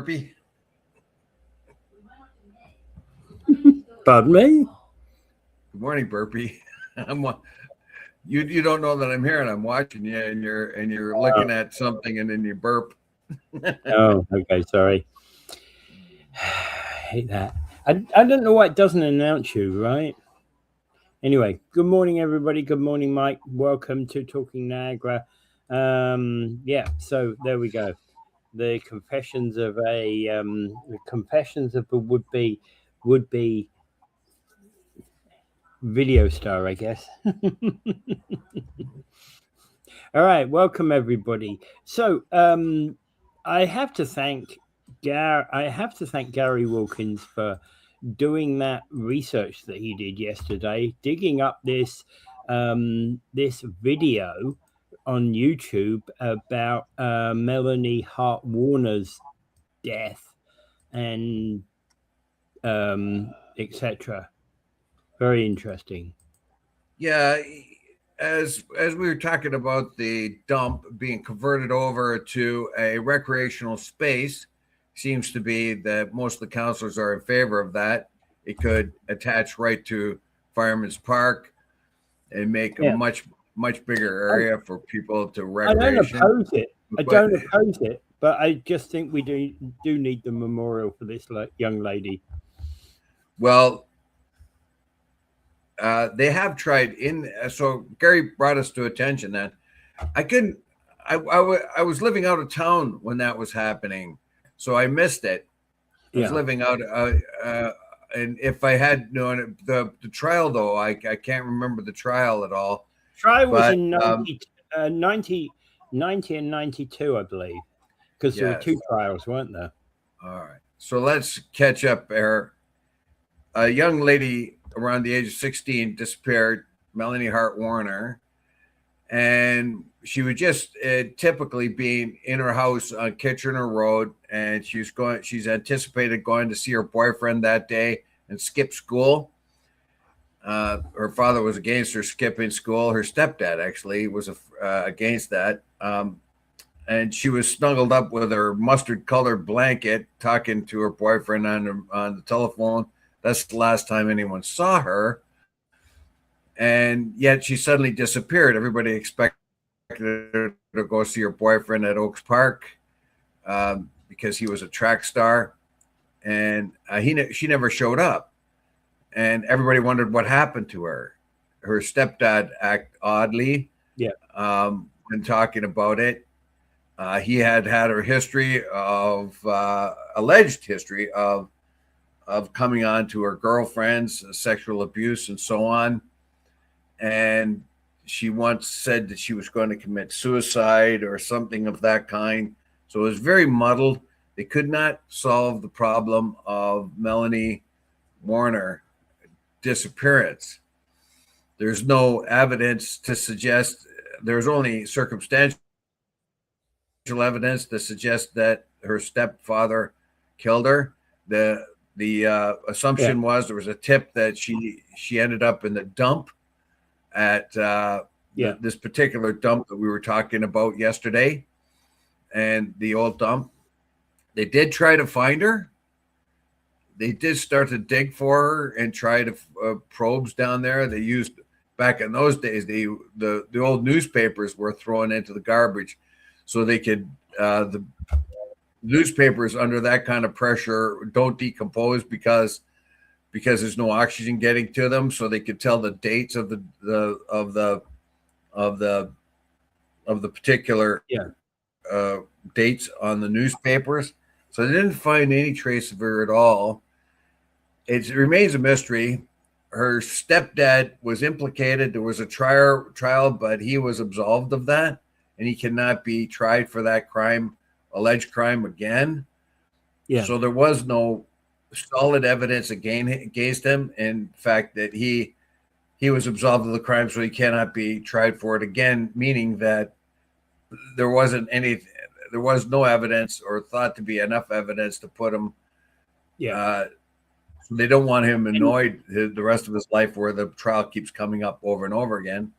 Burpee? Pardon me? Good morning, Burpee. You don't know that I'm here and I'm watching you and you're looking at something and then you burp. Oh, okay, sorry. I hate that. I don't know why it doesn't announce you, right? Anyway, good morning, everybody. Good morning, Mike. Welcome to Talking Niagara. Yeah, so there we go. The confessions of a would-be video star, I guess. All right, welcome everybody. So I have to thank Gary Wilkins for doing that research that he did yesterday, digging up this video on YouTube about Melanie Hart Warner's death and etc. Very interesting. Yeah, as we were talking about the dump being converted over to a recreational space, seems to be that most of the councillors are in favor of that. It could attach right to Fireman's Park and make a much bigger area for people to recreation. I don't oppose it, but I just think we do need the memorial for this young lady. Well, they have tried so Gary brought us to attention that I was living out of town when that was happening, so I missed it. I was living out, and if I had known the trial, though, I can't remember the trial at all. Trial was in 90 and 92, I believe, because there were two trials, weren't there? All right, so let's catch up there. A young lady around the age of 16 disappeared, Melanie Hart Warner, and she was just typically being in her house on Kitchener Road, and she's anticipated going to see her boyfriend that day and skip school. Her father was against her skipping school. Her stepdad actually was against that. And she was snuggled up with her mustard-colored blanket, talking to her boyfriend on the telephone. That's the last time anyone saw her. And yet she suddenly disappeared. Everybody expected her to go see her boyfriend at Oaks Park because he was a track star. And she never showed up. And everybody wondered what happened to her. Her stepdad acted oddly when talking about it. He had her history of alleged history of coming on to her girlfriends, sexual abuse, and so on. And she once said that she was going to commit suicide or something of that kind. So it was very muddled. They could not solve the problem of Melanie Warner disappearance. There's no evidence to suggest, there's only circumstantial evidence to suggest that her stepfather killed her. The assumption was there was a tip that she ended up in the dump at this particular dump that we were talking about yesterday, and the old dump. They did try to find her. They did start to dig for her and try to probes down there. They used, back in those days, the old newspapers were thrown into the garbage, so they could the newspapers under that kind of pressure don't decompose because there's no oxygen getting to them, so they could tell the dates of the particular dates on the newspapers. So they didn't find any trace of her at all. It remains a mystery. Her stepdad was implicated. There was a trial, but he was absolved of that, and he cannot be tried for that crime, alleged crime again. Yeah. So there was no solid evidence against him. In fact, that he was absolved of the crime, so he cannot be tried for it again, meaning that there was no evidence or thought to be enough evidence to put him. So they don't want him annoyed the rest of his life where the trial keeps coming up over and over again.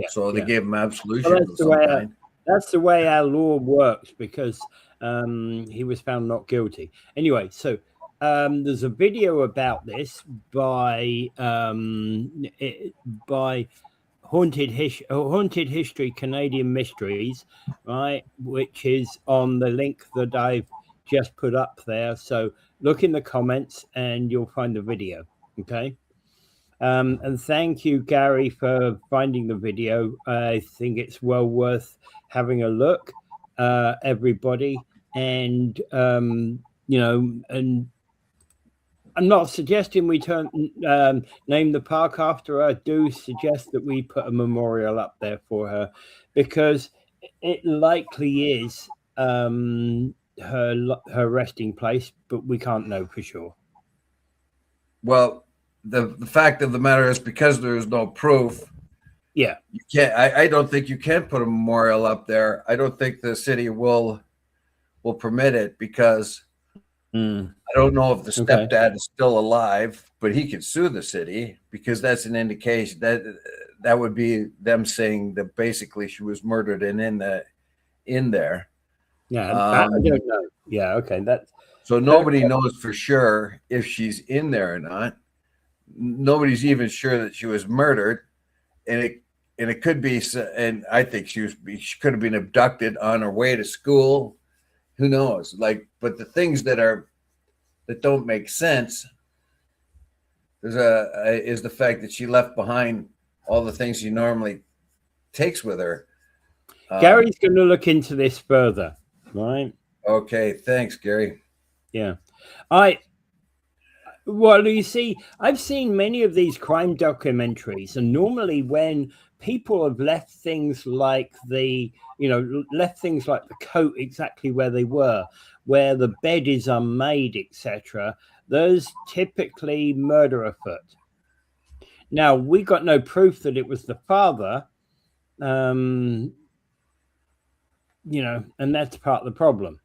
So they gave him absolution of some kind. That's the way our law works, because he was found not guilty. Anyway, so there's a video about this by Haunted History Canadian Mysteries, right, which is on the link that I've just put up there. So look in the comments and you'll find the video. Okay. And thank you, Gary, for finding the video. I think it's well worth having a look, everybody. And, you know, and I'm not suggesting we name the park after her. I do suggest that we put a memorial up there for her, because it likely is her resting place, but we can't know for sure. Well, the fact of the matter is, because there is no proof, yeah, you can't. I don't think you can put a memorial up there. I don't think the city will permit it, because I don't know if the stepdad is still alive, but he could sue the city, because that's an indication that would be them saying that basically she was murdered and in there. Yeah, I don't know. Yeah, okay. So nobody knows for sure if she's in there or not. Nobody's even sure that she was murdered, and it could be. And I think she could have been abducted on her way to school. Who knows? But the things that don't make sense is the fact that she left behind all the things she normally takes with her. Gary's going to look into this further, right? Okay, thanks, Gary. Yeah, well, you see, I've seen many of these crime documentaries, and normally when people have left things like the coat exactly where they were, where the bed is unmade, etc., there's typically murder afoot. Now, we got no proof that it was the father, and that's part of the problem.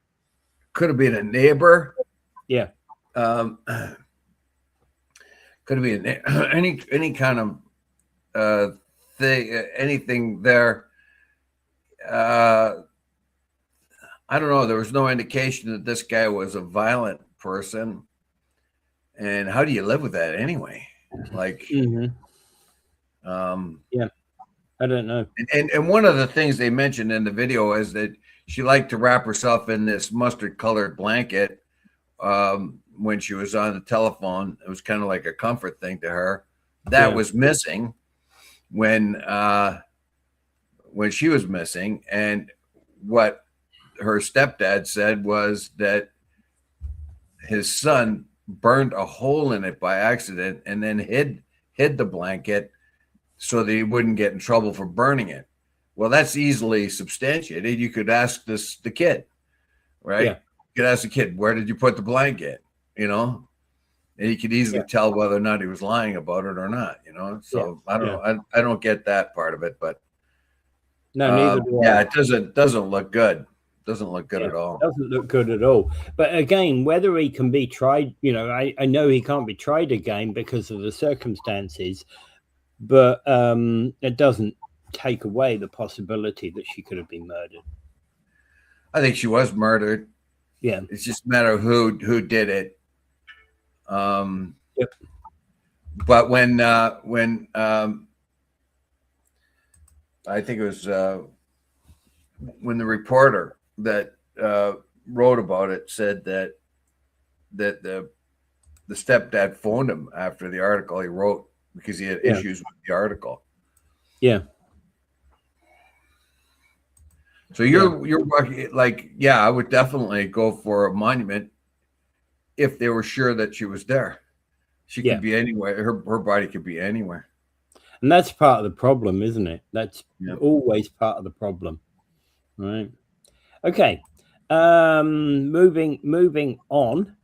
Could have been a neighbor. Yeah. Could have been any kind of thing, anything there. I don't know. There was no indication that this guy was a violent person. And how do you live with that anyway? Yeah, I don't know. And one of the things they mentioned in the video is that she liked to wrap herself in this mustard colored blanket when she was on the telephone. It was kind of like a comfort thing to her. That was missing when she was missing. And what her stepdad said was that his son burned a hole in it by accident and then hid the blanket so that he wouldn't get in trouble for burning it. Well, that's easily substantiated. You could ask the kid, right? Yeah. You could ask the kid, where did you put the blanket? And you could easily tell whether or not he was lying about it or not, So I don't know. I don't get that part of it, but no, neither do I. Yeah, it doesn't look good. Doesn't look good at all. It doesn't look good at all. But again, whether he can be tried, I know he can't be tried again because of the circumstances, but it doesn't take away the possibility that she could have been murdered. I think she was murdered. Yeah. It's just a matter of who did it. Yep. But when I think it was when the reporter that wrote about it said that the stepdad phoned him after the article he wrote because he had issues with the article. Yeah. So you're I would definitely go for a monument if they were sure that she was there. She could be anywhere. Her body could be anywhere. And that's part of the problem, isn't it? That's always part of the problem. Right. Okay. Moving on.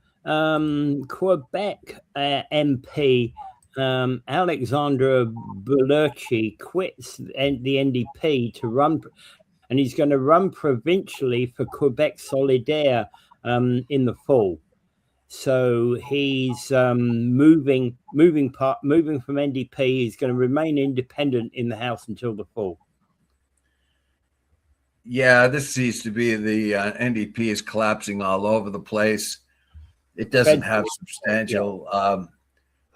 Quebec MP Alexandre Boulerice quits the NDP to run, and he's going to run provincially for Quebec Solidaire in the fall. So he's moving from NDP. He's going to remain independent in the House until the fall. Yeah, this seems to be the NDP is collapsing all over the place. It doesn't have substantial.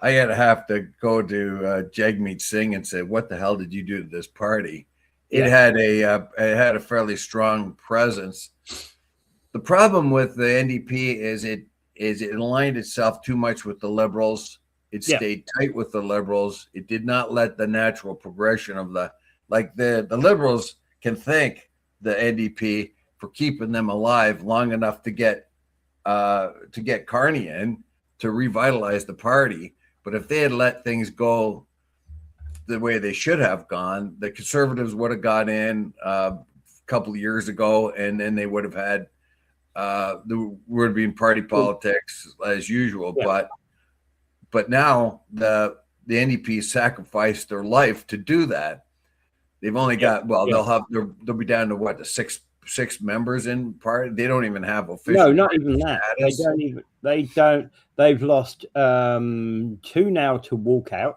I have to go to Jagmeet Singh and say, "What the hell did you do to this party?" It had a fairly strong presence. The problem with the NDP is it aligned itself too much with the Liberals. It stayed tight with the Liberals. It did not let the natural progression of the Liberals can thank the NDP for keeping them alive long enough to get Carney in to revitalize the party. But if they had let things go the way they should have gone, the Conservatives would have got in a couple of years ago, and then they would have had there would be party politics as usual. But now the NDP sacrificed their life to do that. They've only got they'll be down to what, the six members in party. They don't even have official. No, not even that. Status. They don't. They've lost 2 now to walkout.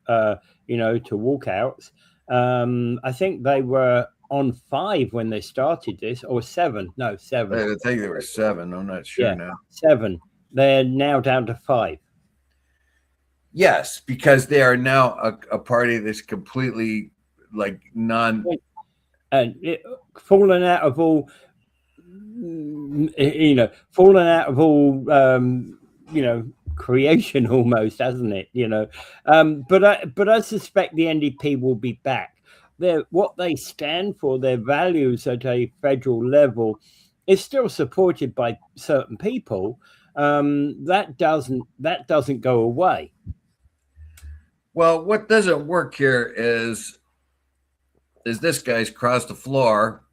To walkouts. I think they were on 5 when they started this, or 7. No, 7. I think they were 7. I'm not sure now. 7. They're now down to 5. Yes, because they are now a party that's completely like non and fallen out of all, fallen out of all, creation almost, hasn't it? But I suspect the NDP will be back. What they stand for, their values at a federal level, is still supported by certain people. That doesn't go away. Well, what doesn't work here is this guy's crossed the floor.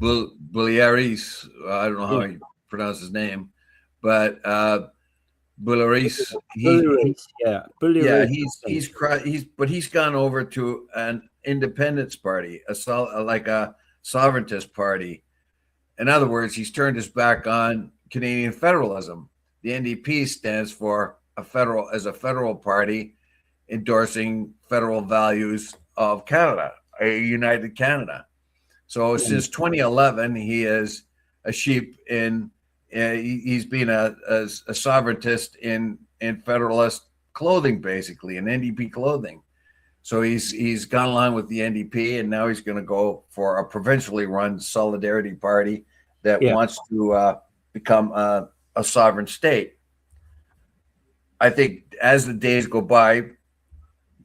Boulerice, I don't know how you pronounce his name, but Boulerice. He's gone over to an independence party, a sovereigntist party. In other words, he's turned his back on Canadian federalism. The NDP stands for a federal party endorsing federal values of Canada, a united Canada. So since 2011, he is a sheep in. He's been a sovereigntist in federalist clothing, basically, in NDP clothing. So he's gone along with the NDP, and now he's going to go for a provincially run Solidarity Party that wants to become a sovereign state. I think as the days go by,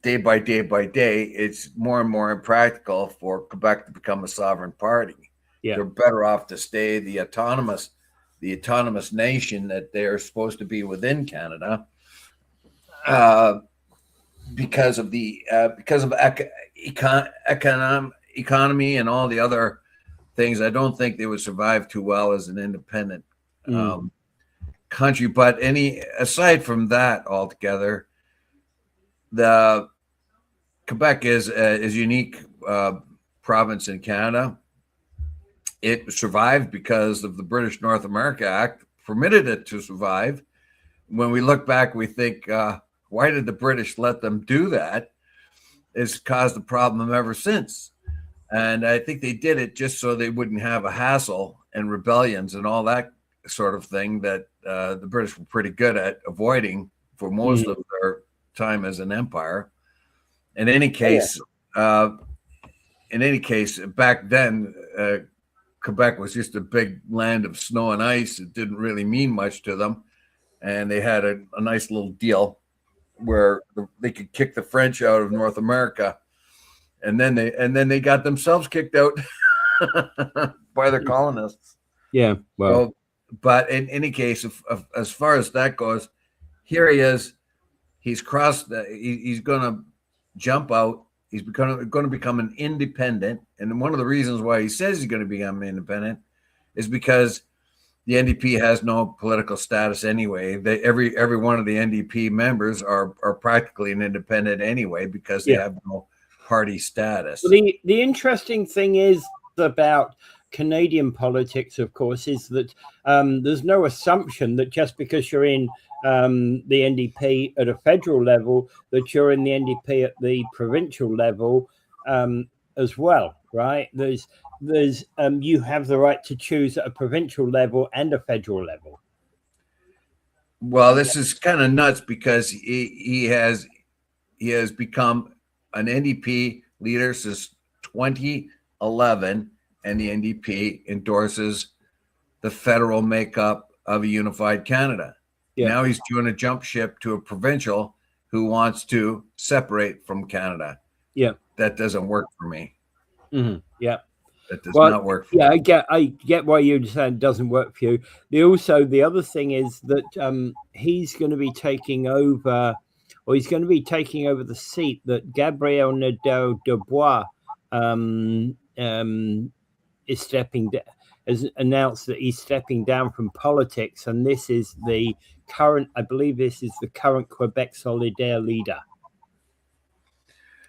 day by day, it's more and more impractical for Quebec to become a sovereign party. They're better off to stay the autonomous nation that they're supposed to be within Canada, because of economy and all the other things. I don't think they would survive too well as an independent country. But aside from that altogether, the Quebec is a unique province in Canada. It survived because of the British North America Act, permitted it to survive. When we look back, we think, why did the British let them do that? It's caused a problem ever since. And I think they did it just so they wouldn't have a hassle and rebellions and all that sort of thing that the British were pretty good at avoiding for most of their time as an empire. In any case, back then, Quebec was just a big land of snow and ice. It didn't really mean much to them, and they had a nice little deal where they could kick the French out of North America, and then they got themselves kicked out by their colonists. Yeah, well, so, but in any case, as far as that goes, here he is. He's crossed. He's going to jump out. He's going to become an independent. And one of the reasons why he says he's going to become independent is because the NDP has no political status anyway. Every one of the NDP members are practically an independent anyway because they have no party status. The interesting thing is about Canadian politics, of course, is that there's no assumption that just because you're in the NDP at a federal level, that you're in the NDP at the provincial level as well, right? there's you have the right to choose at a provincial level and a federal level. Well, this is kind of nuts because he has become an NDP leader since 2011, and the NDP endorses the federal makeup of a unified Canada. Yeah. Now he's doing a jump ship to a provincial who wants to separate from Canada. Yeah. That doesn't work for me. Mm-hmm. Yeah. That does not work for me. me. I get why you're saying it doesn't work for you. The other thing is that he's going to be taking over, or he's going to be taking over the seat that Gabriel Nadeau-Dubois is stepping down, has announced that he's stepping down from politics, and this is the current, I believe this is the current Quebec Solidaire leader.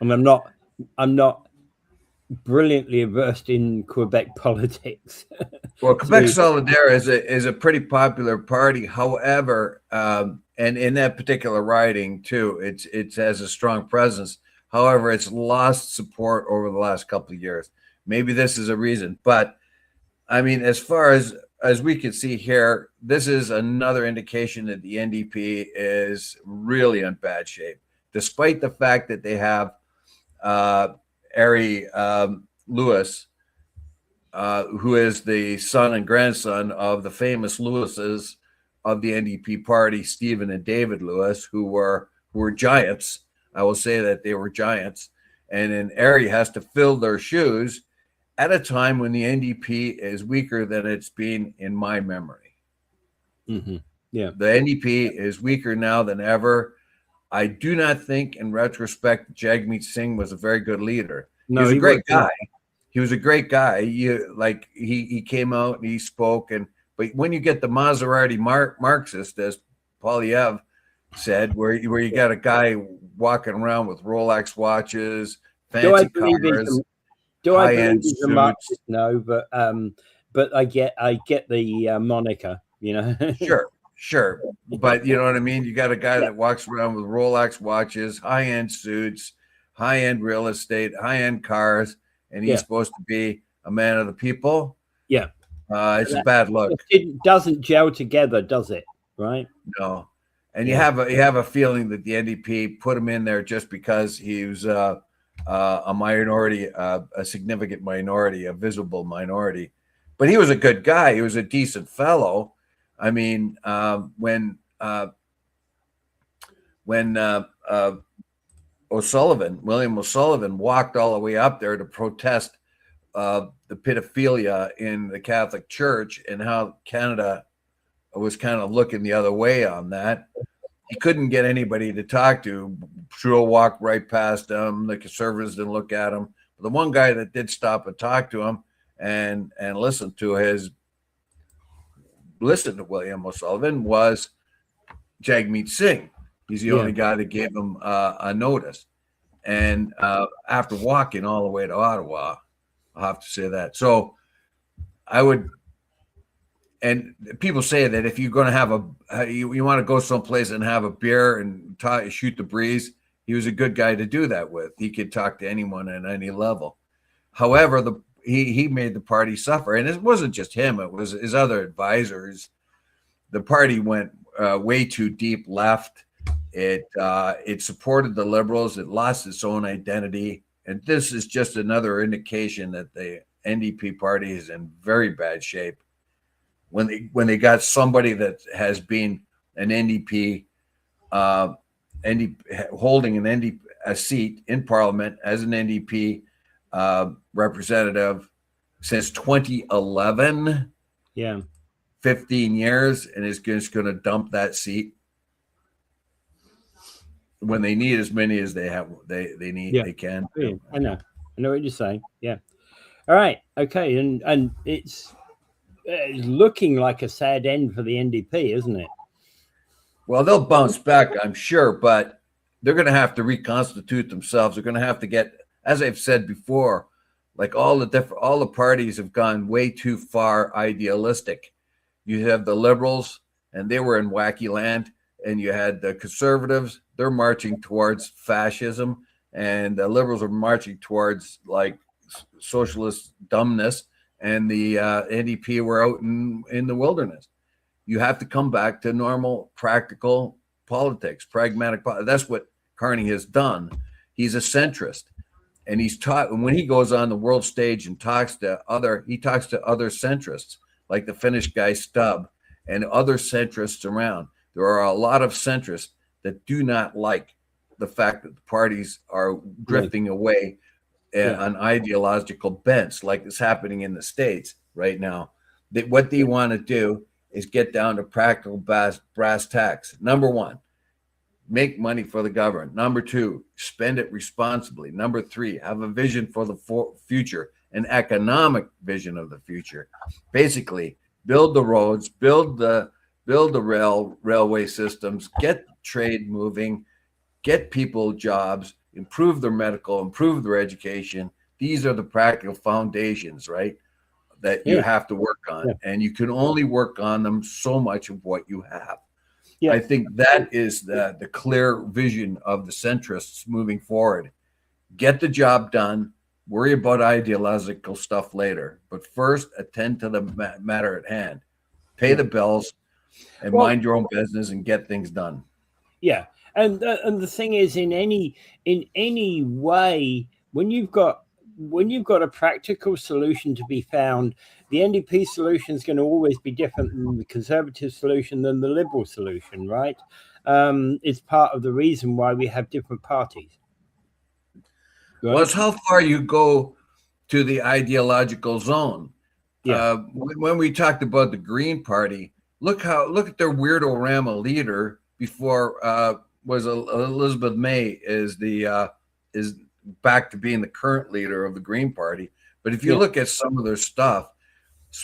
And I'm not brilliantly versed in Quebec politics. Well, Quebec Solidaire is a pretty popular party. However, and in that particular riding too, it has a strong presence. However, it's lost support over the last couple of years. Maybe this is a reason, but I mean, as far as we can see here, this is another indication that the NDP is really in bad shape, despite the fact that they have Ari Lewis, who is the son and grandson of the famous Lewises of the NDP party, Stephen and David Lewis, who were giants. I will say that they were giants. And then Ari has to fill their shoes at a time when the NDP is weaker than it's been in my memory. Mm-hmm. Yeah. The NDP is weaker now than ever. I do not think, in retrospect, Jagmeet Singh was a very good leader. No, he was a great guy. He was a great guy. He came out and he spoke, but when you get the Maserati Marxist, as Polyev said, where you got a guy walking around with Rolex watches, fancy cars, high-end suits. No, but I get the moniker, you know. Sure. But you know what I mean? You got a guy that walks around with Rolex watches, high-end suits, high-end real estate, high-end cars, and he's supposed to be a man of the people. Yeah. It's a bad look. It doesn't gel together, does it? Right? No. And you have a feeling that the NDP put him in there just because he was a minority, a significant minority, a visible minority. But he was a good guy. He was a decent fellow. I mean, when William O'Sullivan walked all the way up there to protest the pedophilia in the Catholic Church and how Canada was kind of looking the other way on that, he couldn't get anybody to talk to. Trudeau walked right past him. The Conservatives didn't look at him. But the one guy that did stop and talk to him and listen to William O'Sullivan was Jagmeet Singh. He's the only guy that gave him a notice. And after walking all the way to Ottawa, I'll have to say that. So I would, and people say that if you're going to have you want to go someplace and have a beer and shoot the breeze, he was a good guy to do that with. He could talk to anyone at any level. However, he made the party suffer. And it wasn't just him. It was his other advisors. The party went way too deep left. It supported the Liberals. It lost its own identity. And this is just another indication that the NDP party is in very bad shape. When they got somebody that has been an NDP, holding a seat in Parliament as an NDP representative since 2011, 15 years, and is just going to dump that seat when they need as many as they need. They can. I know what you're saying. Yeah. All right. Okay. And it's looking like a sad end for the NDP, isn't it? Well, they'll bounce back, I'm sure, but they're going to have to reconstitute themselves. They're going to have to get, as I've said before, like all the parties have gone way too far idealistic. You have the Liberals, and they were in wacky land, and you had the Conservatives. They're marching towards fascism, and the Liberals are marching towards like socialist dumbness. and the NDP were out in the wilderness. You have to come back to normal, practical politics, pragmatic. That's what Carney has done. He's a centrist, and he's taught. And when he goes on the world stage and talks to other centrists, like the Finnish guy Stubb and other centrists around. There are a lot of centrists that do not like the fact that the parties are drifting away on ideological bents, like is happening in the States right now. That what they want to do is get down to practical brass tacks. Number one, make money for the government. Number two, spend it responsibly. Number three, have a vision for the future, an economic vision of the future. Basically, build the roads, build the railway systems, get trade moving, get people jobs, improve their medical, improve their education. These are the practical foundations, right, that you have to work on. And you can only work on them so much of what you have. I think that is the clear vision of the centrists moving forward. Get the job done, worry about ideological stuff later, but first attend to the matter at hand. Pay the bills and mind your own business and get things done. Yeah. And the thing is, in any way, when you've got a practical solution to be found, the NDP solution is going to always be different than the Conservative solution than the Liberal solution, right? It's part of the reason why we have different parties. Right? Well, it's how far you go to the ideological zone. When we talked about the Green Party, look at their weirdo-rama leader before was Elizabeth May is back to being the current leader of the Green Party. But if you look at some of their stuff,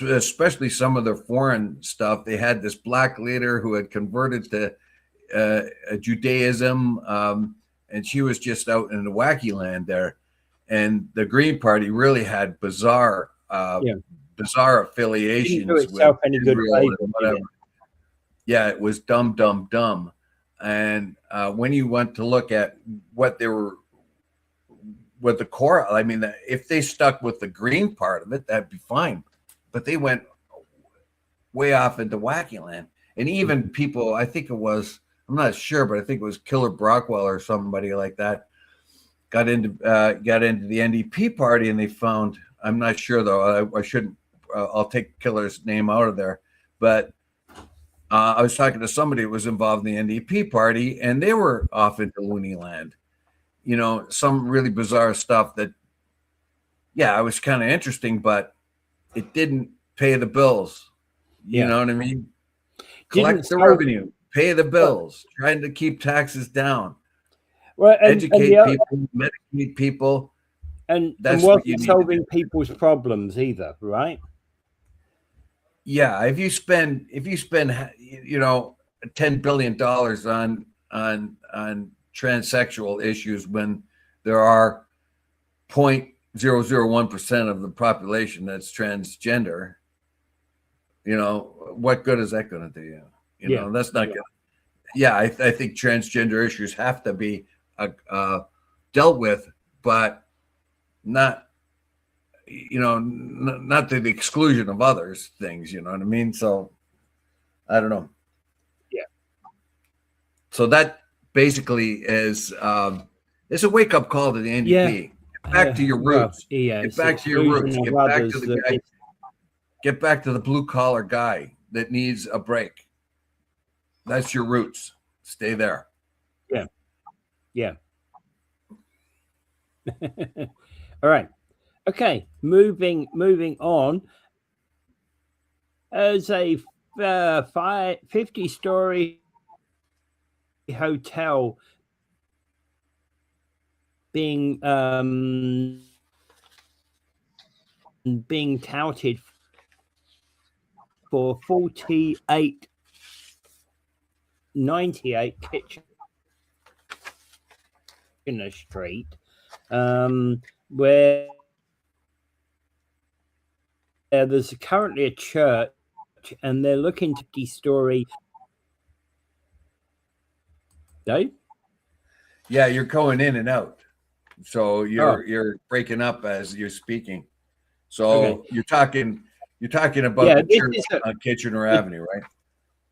especially some of their foreign stuff, they had this black leader who had converted to Judaism, and she was just out in the wacky land there. And the Green Party really had bizarre affiliations with Israel and whatever. Yeah, it was dumb. And when you went to look at what they were, what the core, I mean, if they stuck with the green part of it, that'd be fine. But they went way off into wacky land. And even people, I think it was, I'm not sure, but I think it was Killer Brockwell or somebody like that, got into the NDP party, and they found, I'm not sure though, I shouldn't, I'll take Killer's name out of there, but I was talking to somebody who was involved in the NDP party, and they were off into loony land. You know, some really bizarre stuff that, it was kind of interesting, but it didn't pay the bills. You know what I mean? Collect the revenue, pay the bills, trying to keep taxes down, educate people, medicate people. And wasn't solving people's problems either, right? Yeah, if you spend $10 billion on transsexual issues when there are 0.001% of the population that's transgender, what good is that going to do you? You know, that's not good. Yeah, I think transgender issues have to be dealt with, but not not to the exclusion of others things, you know what I mean? So I don't know. Yeah. So that basically is it's a wake-up call to the NDP. Get back to your roots. Get back to your roots. Get back to the guy. Get back to the blue-collar guy that needs a break. That's your roots. Stay there. Yeah. All right. Okay, moving on. As a 50-story hotel being touted for 4898 Kitchener Street, where there's currently a church, and they're looking to de-story. Dave? Yeah, you're going in and out, so you're breaking up as you're speaking. So you're talking about the church on Kitchener Avenue, right?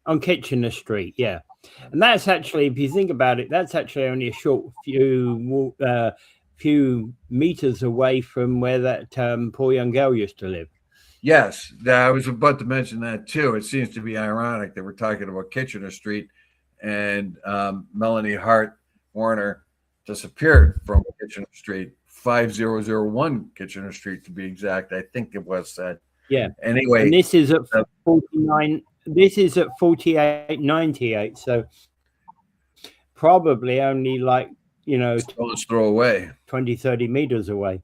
On Kitchener Street, yeah. And that's actually, if you think about it, that's actually only a short few meters away from where that poor young girl used to live. Yes, I was about to mention that too. It seems to be ironic that we're talking about Kitchener Street, and Melanie Hart Warner disappeared from Kitchener Street, 5001 Kitchener Street to be exact. I think it was that. Yeah. Anyway, and this is at 49. This is at 4898. So probably only like, let's throw away 20, 30 meters away.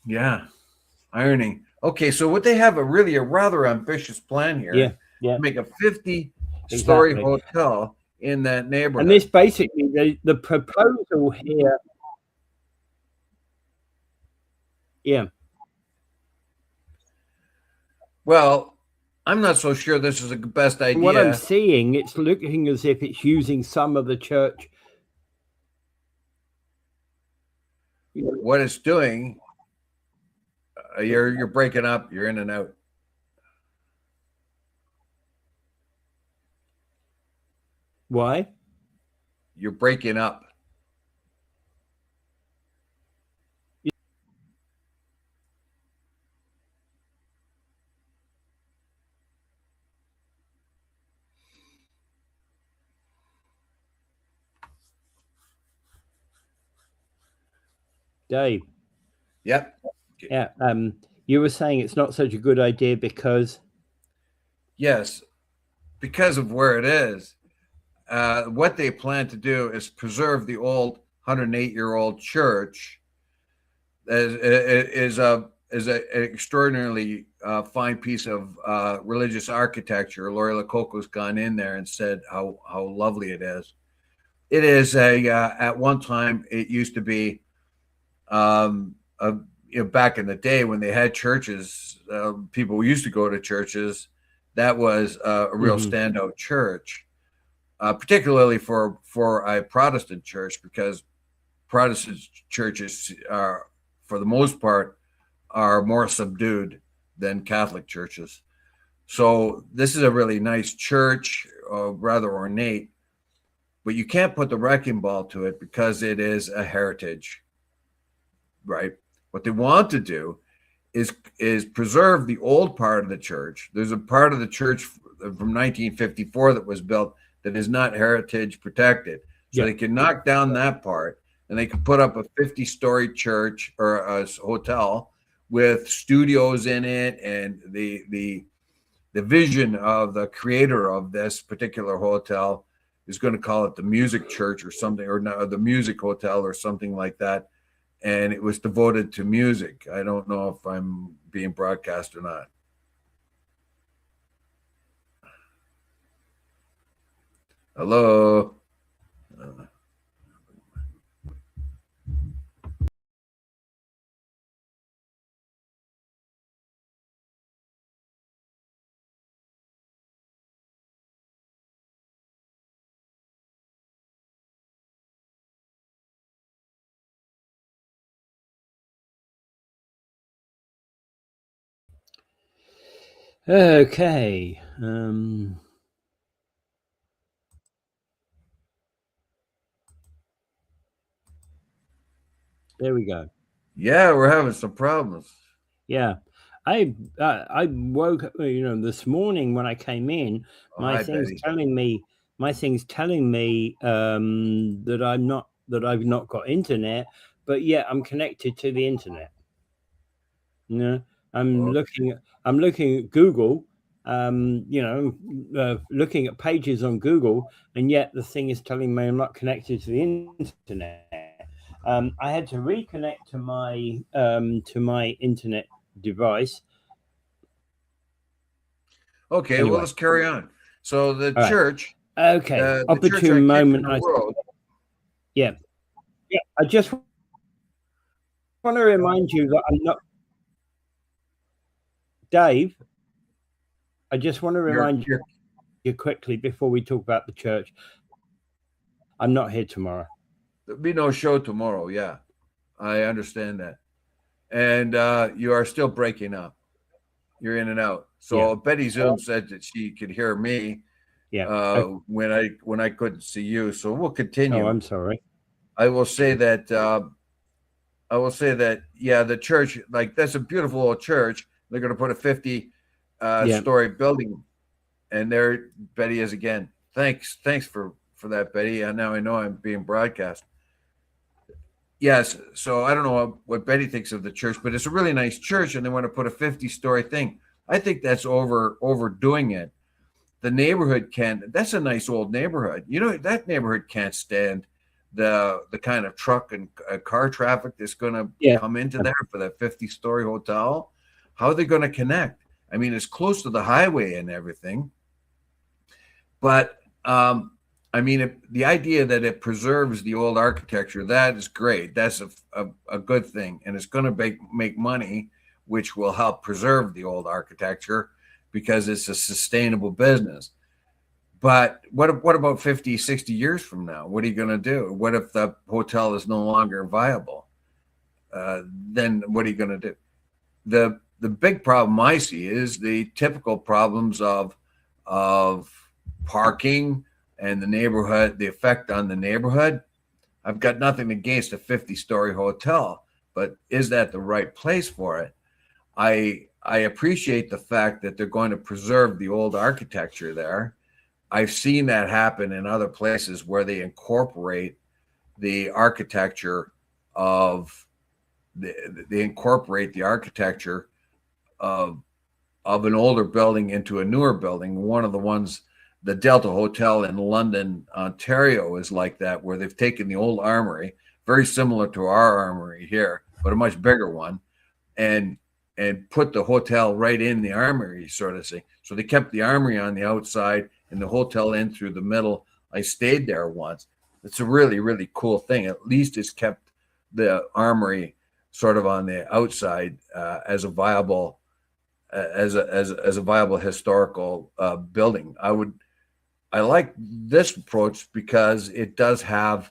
Yeah, irony. Okay, so what they have a rather ambitious plan here. Yeah. To make a 50-story hotel in that neighborhood. And this basically the proposal here. Yeah. Well, I'm not so sure this is the best idea. What I'm seeing, it's looking as if it's using some of the church. What it's doing, you're breaking up. You're in and out. Why? You're breaking up. Dave. Yep. Yeah. You were saying it's not such a good idea because. Yes, because of where it is. What they plan to do is preserve the old 108-year-old church. Is an extraordinarily fine piece of religious architecture. Lori Lococo's gone in there and said how lovely it is. It is at one time it used to be back in the day when they had churches, people used to go to churches. That was a real standout church, particularly for a Protestant church, because Protestant churches are, for the most part, are more subdued than Catholic churches. So this is a really nice church, rather ornate, but you can't put the wrecking ball to it because it is a heritage, right? What they want to do is preserve the old part of the church. There's a part of the church from 1954 that was built that is not heritage protected. So they can knock down that part, and they can put up a 50-story church or a hotel with studios in it, and the vision of the creator of this particular hotel is going to call it the Music Church or something, or the Music Hotel or something like that. And it was devoted to music. I don't know if I'm being broadcast or not. Hello. Okay. There we go. Yeah, we're having some problems. Yeah. I woke up, this morning when I came in, my thing's telling me that I've not got internet, but yet I'm connected to the internet. I'm looking at Google, looking at pages on Google, and yet the thing is telling me I'm not connected to the internet. I had to reconnect to my internet device. Okay, anyway. Well, let's carry on. So the church. Okay, opportune moment. Yeah. I just want to remind you that I'm not. Dave, I just want to remind you quickly before we talk about the church. I'm not here tomorrow. There'll be no show tomorrow. Yeah, I understand that. and you are still breaking up. You're in and out. So Betty Zoom said that she could hear me when I couldn't see you. So we'll continue. Oh, I'm sorry. I will say that the church, like, that's a beautiful old church. They're going to put a 50 story building, and there Betty is again. Thanks for that, Betty. And now I know I'm being broadcast. Yes, so I don't know what Betty thinks of the church, but it's a really nice church, and they want to put a 50-story thing. I think that's overdoing it. The neighborhood that's a nice old neighborhood. You know, that neighborhood can't stand the kind of truck and car traffic that's going to come into there for that 50-story hotel. How are they going to connect? I mean, it's close to the highway and everything, but I mean, the idea that it preserves the old architecture, that is great. That's a good thing. And it's going to make money, which will help preserve the old architecture because it's a sustainable business. But what about 50, 60 years from now? What are you going to do? What if the hotel is no longer viable? Then what are you going to do? The big problem I see is the typical problems of parking, and the neighborhood, the effect on the neighborhood. I've got nothing against a 50-story hotel, but is that the right place for it? I appreciate the fact that they're going to preserve the old architecture there. I've seen that happen in other places where they incorporate the architecture of an older building into a newer building. One of the ones, the Delta Hotel in London, Ontario, is like that, where they've taken the old armory, very similar to our armory here, but a much bigger one, and put the hotel right in the armory, sort of thing. So they kept the armory on the outside and the hotel in through the middle. I stayed there once. It's a really, really cool thing. At least it's kept the armory sort of on the outside as a viable historical building. I like this approach because it does have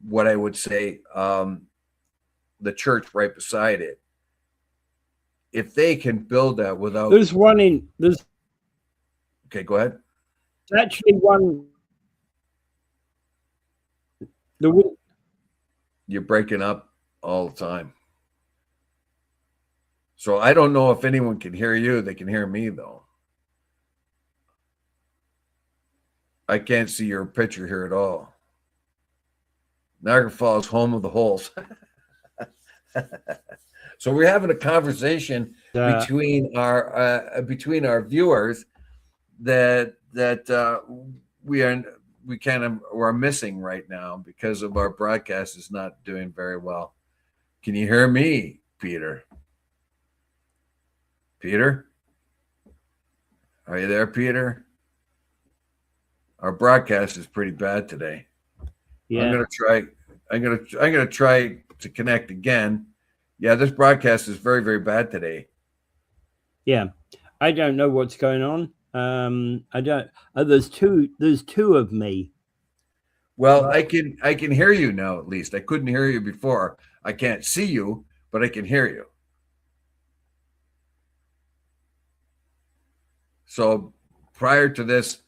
what I would say the church right beside it. If they can build that without... Okay, go ahead. There's actually one... You're breaking up all the time. So I don't know if anyone can hear you. They can hear me, though. I can't see your picture here at all. Niagara Falls, home of the holes. So we're having a conversation between our viewers that we're missing right now because of our broadcast is not doing very well. Can you hear me, Peter? Peter? Are you there, Peter? Our broadcast is pretty bad today. Yeah. I'm gonna try to connect again. Yeah, this broadcast is very, very bad today. Yeah. I don't know what's going on. I don't there's two of me. Well, I can hear you now, at least. I couldn't hear you before. I can't see you, but I can hear you. So prior to this,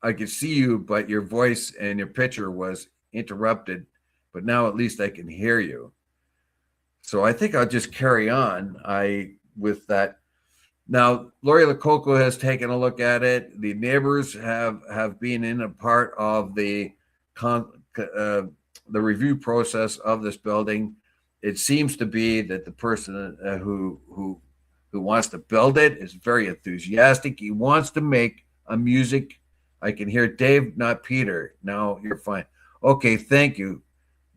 I could see you, but your voice and your picture was interrupted. But now at least I can hear you. So I think I'll just carry on with that. Now, Lori Lococo has taken a look at it. The neighbors have been in a part of the review process of this building. It seems to be that the person who wants to build it is very enthusiastic. He wants to make a music. I can hear Dave, not Peter. No, you're fine. Okay, thank you.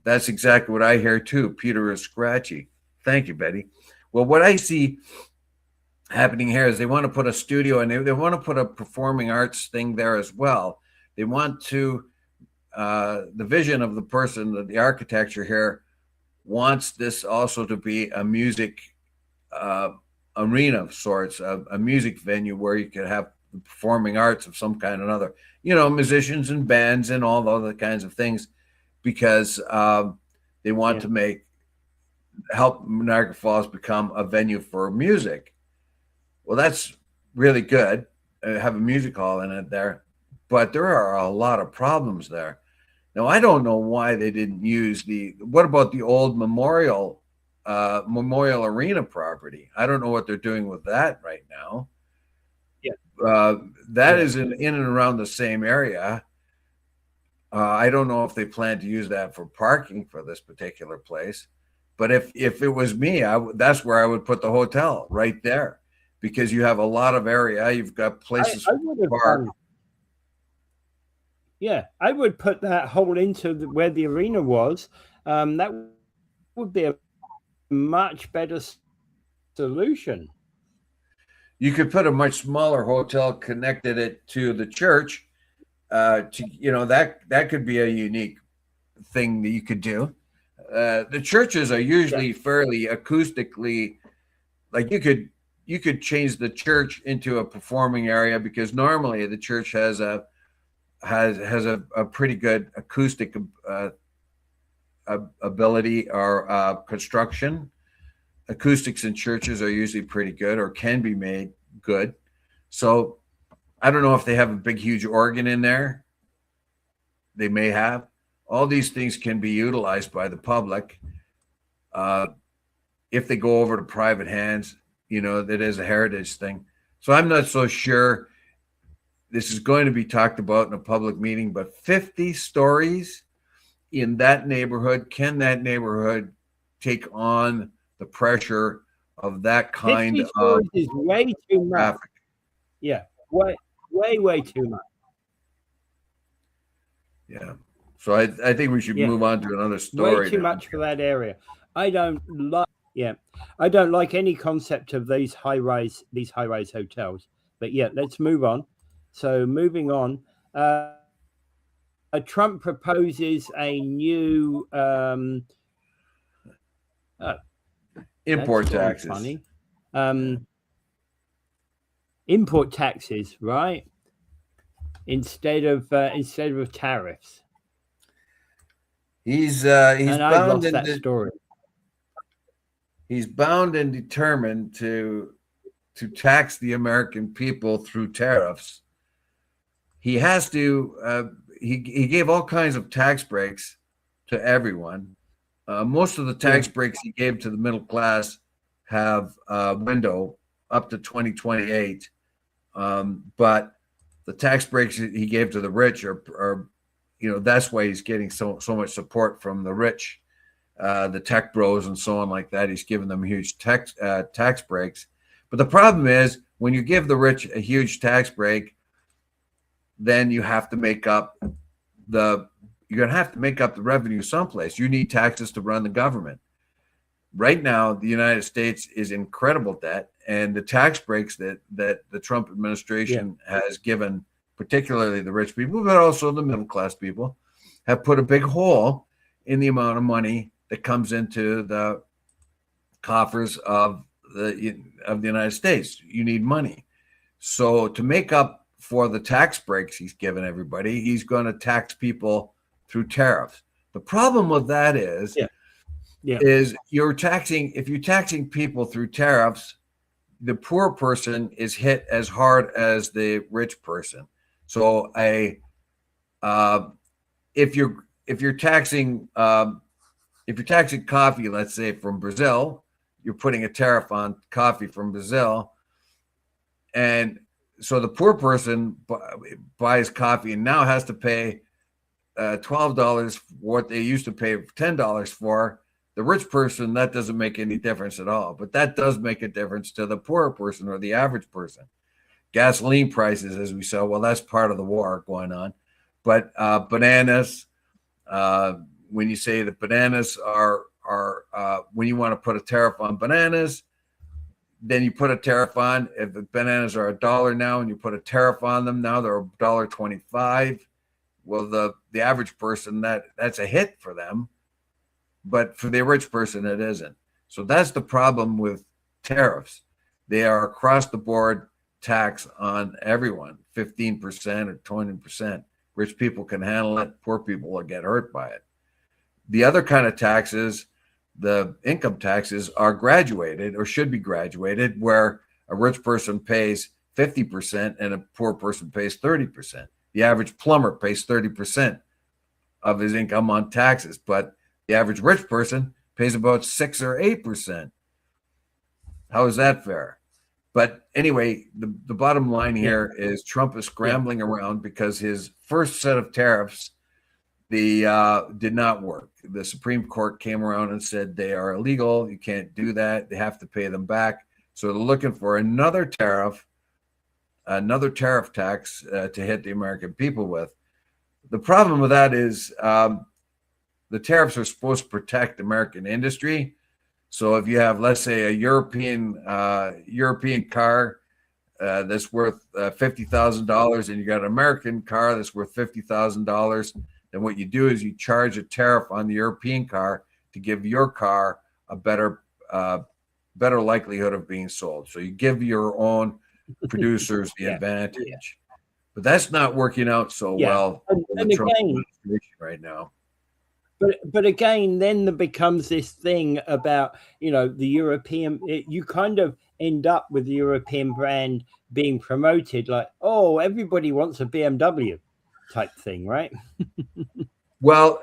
That's exactly what I hear too. Peter is scratchy. Thank you, Betty. Well, what I see happening here is they want to put a studio and they want to put a performing arts thing there as well. They want to, the vision of the person, the architecture here wants this also to be a music arena of sorts, a music venue where you could have the performing arts of some kind or another, musicians and bands and all the other kinds of things, because they want to make help Niagara Falls become a venue for music. Well, that's really good. Have a music hall in it there, but there are a lot of problems there. Now, I don't know why they didn't use what about the old Memorial Arena property? I don't know what they're doing with that right now. Yeah. That is in and around the same area. I don't know if they plan to use that for parking for this particular place, but if it was me, that's where I would put the hotel, right there, because you have a lot of area. You've got places I would have park. Yeah, I would put that hole into where the arena was. That would be a much better solution. You could put a much smaller hotel, connected it to the church. That could be a unique thing that you could do. The churches are usually fairly acoustically, like you could change the church into a performing area, because normally the church has a pretty good acoustic ability or construction. Acoustics in churches are usually pretty good, or can be made good. So I don't know if they have a big, huge organ in there. They may have. All these things can be utilized by the public. If they go over to private hands, that is a heritage thing. So I'm not so sure this is going to be talked about in a public meeting, but 50 stories in that neighborhood, can that neighborhood take on the pressure of that kind 50 stories is way too much. traffic? Yeah, way too much. Yeah. So I think we should move on to another story. Way too much for that area. I don't like any concept of these high-rise hotels. But let's move on. So moving on, Trump proposes a new import taxes. Funny. Import taxes, right? Instead of tariffs. He's and I bound lost that story. He's bound and determined to tax the American people through tariffs. He has to. He gave all kinds of tax breaks to everyone. Most of the tax breaks he gave to the middle class have a window up to 2028, but the tax breaks he gave to the rich are that's why he's getting so much support from the rich, the tech bros and so on like that. He's giving them huge tax breaks. But the problem is, when you give the rich a huge tax break, then you have to make up the revenue someplace. You need taxes to run the government. Right now, the United States is in incredible debt, and the tax breaks that the Trump administration has given, particularly the rich people, but also the middle class people, have put a big hole in the amount of money that comes into the coffers of the United States. You need money. So to make up for the tax breaks he's given everybody, he's going to tax people through tariffs. The problem with that is if you're taxing people through tariffs, the poor person is hit as hard as the rich person. So if you're taxing coffee, let's say from Brazil, you're putting a tariff on coffee from Brazil, and so the poor person buys coffee and now has to pay $12 for what they used to pay $10 for. The rich person, that doesn't make any difference at all, but that does make a difference to the poor person or the average person. Gasoline prices, as we saw, well, that's part of the war going on. But bananas, when you say that bananas are when you want to put a tariff on bananas, then you put a tariff on. If the bananas are $1 now and you put a tariff on them, now they're $1.25. Well, the average person, that's a hit for them, but for the rich person, it isn't. So that's the problem with tariffs. They are across the board tax on everyone, 15% or 20%. Rich people can handle it. Poor people will get hurt by it. The other kind of taxes the income taxes are graduated or should be graduated, where a rich person pays 50% and a poor person pays 30%. The average plumber pays 30% of his income on taxes, but the average rich person pays about 6 or 8%. How is that fair? But anyway, the bottom line here is Trump is scrambling around because his first set of tariffs did not work. The Supreme Court came around and said they are illegal. You can't do that. They have to pay them back. So they're looking for another tariff tax to hit the American people with. The problem with that is the tariffs are supposed to protect American industry. So if you have, let's say, a European car that's worth $50,000, and you got an American car that's worth $50,000, then what you do is you charge a tariff on the European car to give your car a better likelihood of being sold. So you give your own producers the advantage. But that's not working out so well and the Trump again, administration right now. But again, then there becomes this thing about, the European, you kind of end up with the European brand being promoted like, oh, everybody wants a BMW type thing, right? Well,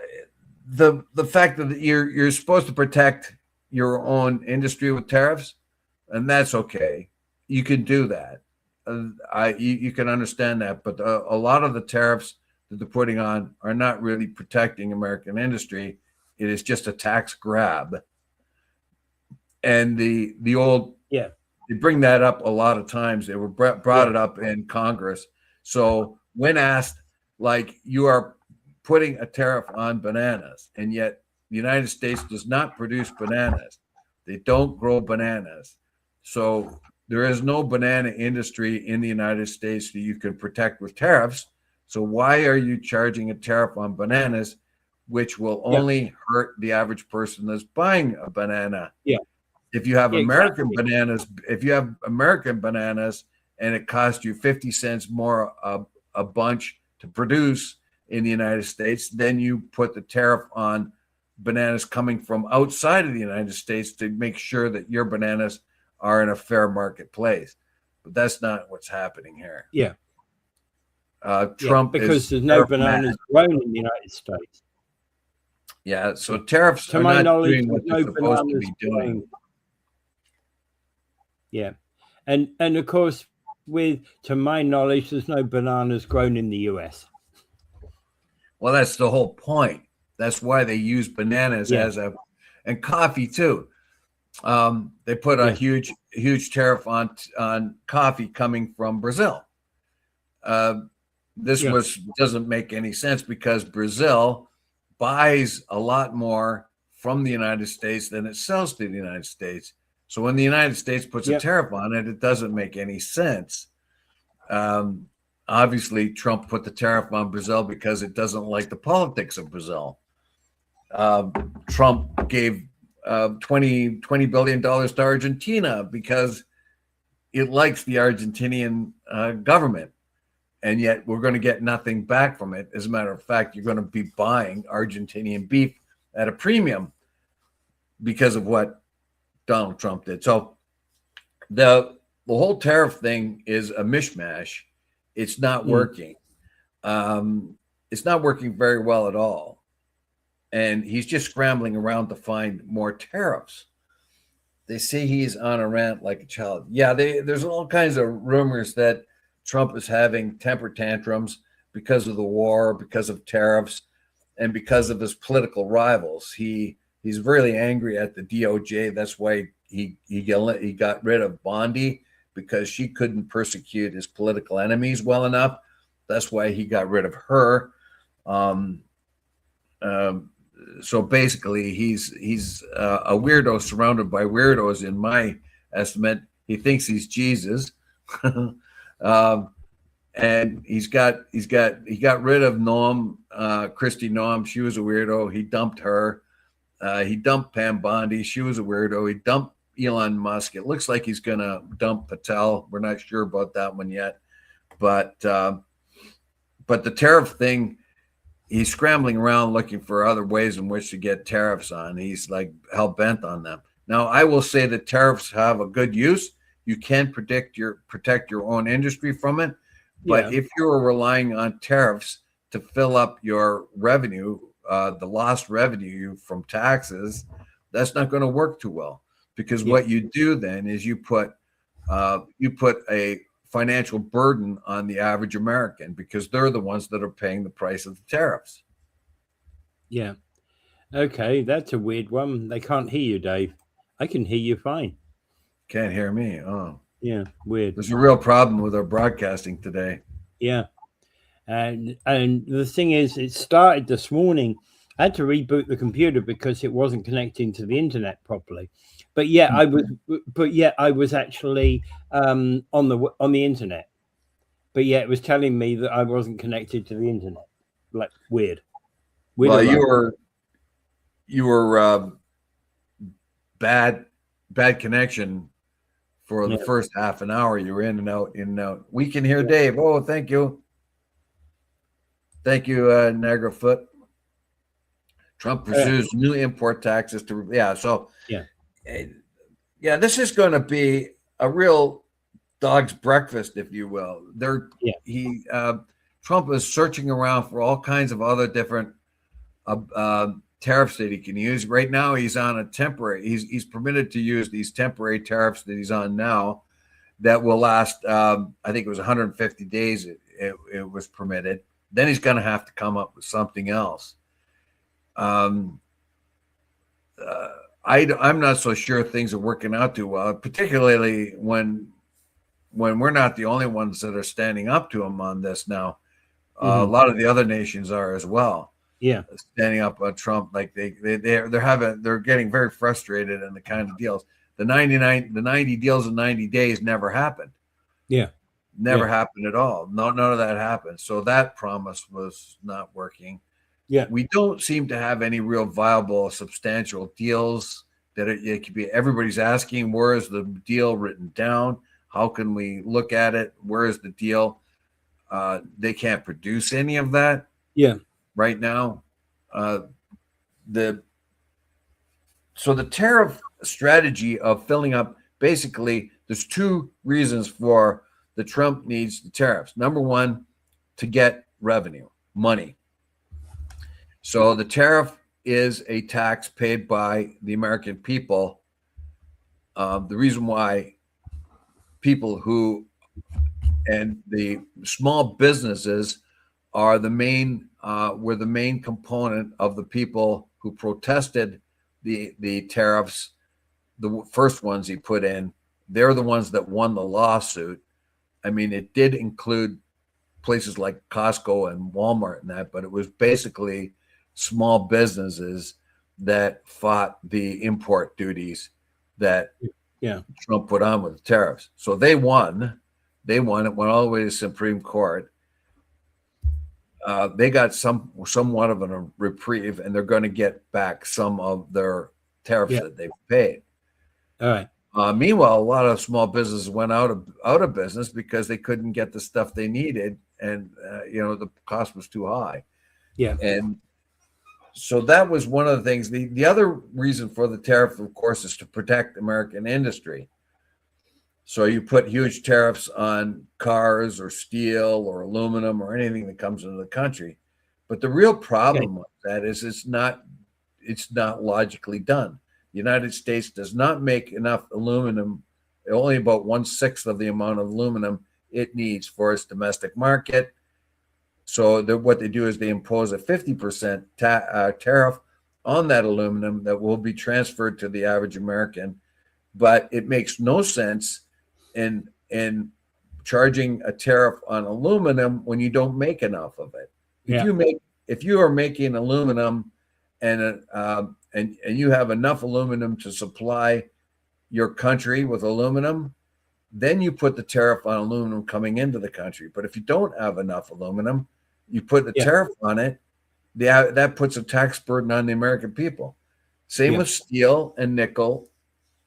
the fact that you're supposed to protect your own industry with tariffs, and that's okay. You can do that. You can understand that, but a lot of the tariffs that they're putting on are not really protecting American industry. It is just a tax grab. And the old they bring that up a lot of times. They were brought it up in Congress. So when asked, like, you are putting a tariff on bananas, and yet the United States does not produce bananas. They don't grow bananas. So there is no banana industry in the United States that you can protect with tariffs. So why are you charging a tariff on bananas, which will only hurt the average person that's buying a banana? If you have American bananas, and it costs you 50 cents more a bunch to produce in the United States, then you put the tariff on bananas coming from outside of the United States to make sure that your bananas are in a fair marketplace. But that's not what's happening here. Trump because there's no bananas grown in the United States. So tariffs to are my not knowledge, doing what they're supposed to be doing. And of course, to my knowledge, there's no bananas grown in the US. Well, that's the whole point. That's why they use bananas and coffee too. They put a huge tariff on coffee coming from Brazil. This doesn't make any sense because Brazil buys a lot more from the United States than it sells to the United States. So when the United States puts a tariff on it, it doesn't make any sense. Obviously, Trump put the tariff on Brazil because it doesn't like the politics of Brazil. Trump gave $20 billion to Argentina because it likes the Argentinian government. And yet we're going to get nothing back from it. As a matter of fact, you're going to be buying Argentinian beef at a premium because of what Donald Trump did. So the whole tariff thing is a mishmash. It's not working. It's not working very well at all. And he's just scrambling around to find more tariffs. They say he's on a rant like a child. There's all kinds of rumors that Trump is having temper tantrums because of the war, because of tariffs, and because of his political rivals. He's really angry at the DOJ. That's why he got rid of Bondi, because she couldn't persecute his political enemies well enough. That's why he got rid of her. So basically, he's a weirdo surrounded by weirdos. In my estimate, he thinks he's Jesus. And he got rid of Christy Noam. She was a weirdo. He dumped her. He dumped Pam Bondi. She was a weirdo. He dumped Elon Musk. It looks like he's gonna dump Patel. We're not sure about that one yet. But the tariff thing he's scrambling around looking for other ways in which to get tariffs on. He's like hell bent on them. Now, I will say that tariffs have a good use. You can protect your own industry from it. But if you're relying on tariffs to fill up your revenue, the lost revenue from taxes, that's not going to work too well, because what you do then is you put a financial burden on the average American, because they're the ones that are paying the price of the tariffs. Yeah. Okay, that's a weird one. They can't hear you, Dave. I can hear you fine. Can't hear me. Oh, yeah, weird. There's a real problem with our broadcasting today. Yeah. And the thing is, it started this morning. I had to reboot the computer because it wasn't connecting to the internet properly. But yeah, I was actually on the internet. But yeah, it was telling me that I wasn't connected to the internet. Like weird. Well, you were bad connection for the first half an hour. You were in and out, in and out. We can hear Dave. Oh, thank you. Thank you, Niagara Foot. Trump pursues new import taxes to this is going to be a real dog's breakfast, if you will. Trump is searching around for all kinds of other different tariffs that he can use. Right now, he's on a temporary. He's permitted to use these temporary tariffs that he's on now, that will last. I think it was 150 days. It was permitted. Then he's going to have to come up with something else. I'm not so sure things are working out too well, particularly when we're not the only ones that are standing up to him on this now. A lot of the other nations are as well. Yeah, standing up on Trump, like they're getting very frustrated in the kind of deals. The 90 deals in 90 days never happened. Yeah. Never happened at all. None of that happened. So that promise was not working. Yeah. We don't seem to have any real viable, substantial deals that it could be. Everybody's asking, where is the deal written down? How can we look at it? Where is the deal? They can't produce any of that. Yeah. Right now. The tariff strategy of filling up, basically, there's two reasons for the Trump needs the tariffs. Number one, to get revenue, money. So the tariff is a tax paid by the American people. The reason why people and the small businesses are were the main component of the people who protested the tariffs, the first ones he put in. They're the ones that won the lawsuit. I mean, it did include places like Costco and Walmart and that, but it was basically small businesses that fought the import duties that Trump put on with the tariffs. So they won. It went all the way to the Supreme Court. They got somewhat of a reprieve, and they're going to get back some of their tariffs that they've paid. All right. Meanwhile, a lot of small businesses went out of business because they couldn't get the stuff they needed, and the cost was too high. Yeah. And so that was one of the things. The other reason for the tariff, of course, is to protect American industry. So you put huge tariffs on cars or steel or aluminum or anything that comes into the country. But the real problem with that is it's not logically done. The United States does not make enough aluminum, only about 1/6 of the amount of aluminum it needs for its domestic market. So what they do is they impose a 50% tariff on that aluminum that will be transferred to the average American. But it makes no sense in charging a tariff on aluminum when you don't make enough of it. If you are making aluminum and you have enough aluminum to supply your country with aluminum, then you put the tariff on aluminum coming into the country. But if you don't have enough aluminum, you put the tariff on it, that puts a tax burden on the American people. Same with steel and nickel.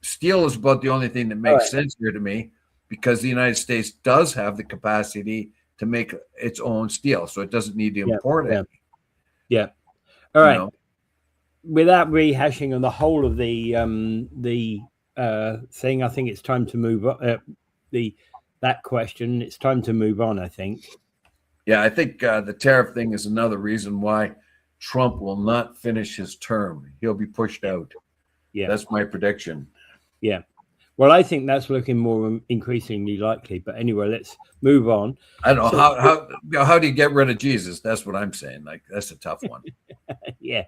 Steel is about the only thing that makes sense here to me, because the United States does have the capacity to make its own steel, so it doesn't need to import it. Yeah. All you right. know. Without rehashing on the whole of the thing, I think it's time to move on. That question, it's time to move on, I think. Yeah, I think the tariff thing is another reason why Trump will not finish his term. He'll be pushed out. Yeah. That's my prediction. Yeah. Well, I think that's looking more increasingly likely. But anyway, let's move on. I don't know So, how do you get rid of Jesus? That's what I'm saying. Like, that's a tough one. yeah.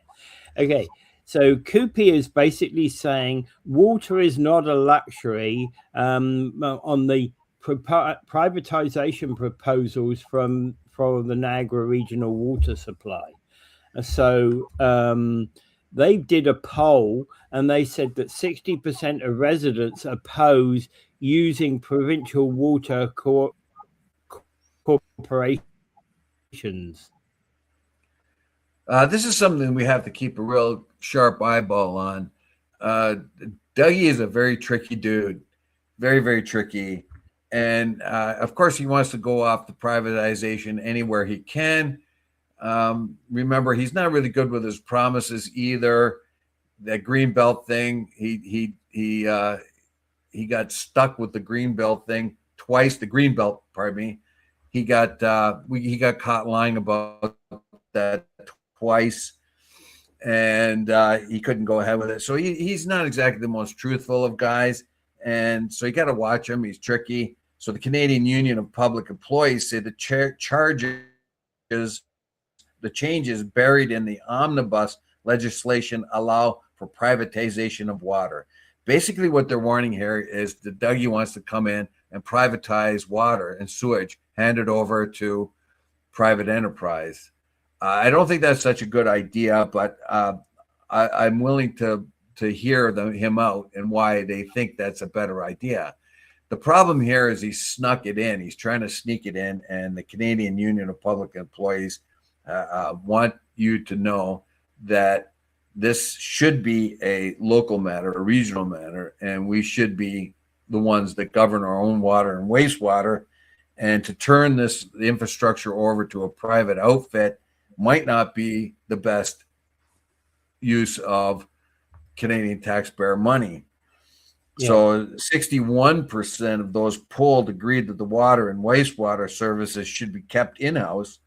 Okay. So Kupi is basically saying water is not a luxury on the privatization proposals from the Niagara Regional Water Supply. So they did a poll and they said that 60% of residents oppose using provincial water corporations. This is something we have to keep a real sharp eyeball on. Dougie is a very tricky dude, very, very tricky. And of course, he wants to go off the privatization anywhere he can. Remember, he's not really good with his promises either. That Greenbelt thing, he got stuck with the Greenbelt thing twice. The Greenbelt, pardon me. He got caught lying about that twice, and he couldn't go ahead with it. So he's not exactly the most truthful of guys, and so you got to watch him. He's tricky. So the Canadian Union of Public Employees say the changes buried in the omnibus legislation allow for privatization of water. Basically, what they're warning here is that Dougie wants to come in and privatize water and sewage, hand it over to private enterprise. I don't think that's such a good idea, but I'm willing to hear him out and why they think that's a better idea. The problem here is he snuck it in. He's trying to sneak it in, and the Canadian Union of Public Employees want you to know that this should be a local matter, a regional matter, and we should be the ones that govern our own water and wastewater. And to turn the infrastructure over to a private outfit might not be the best use of Canadian taxpayer money. Yeah. So 61% of those polled agreed that the water and wastewater services should be kept in-house.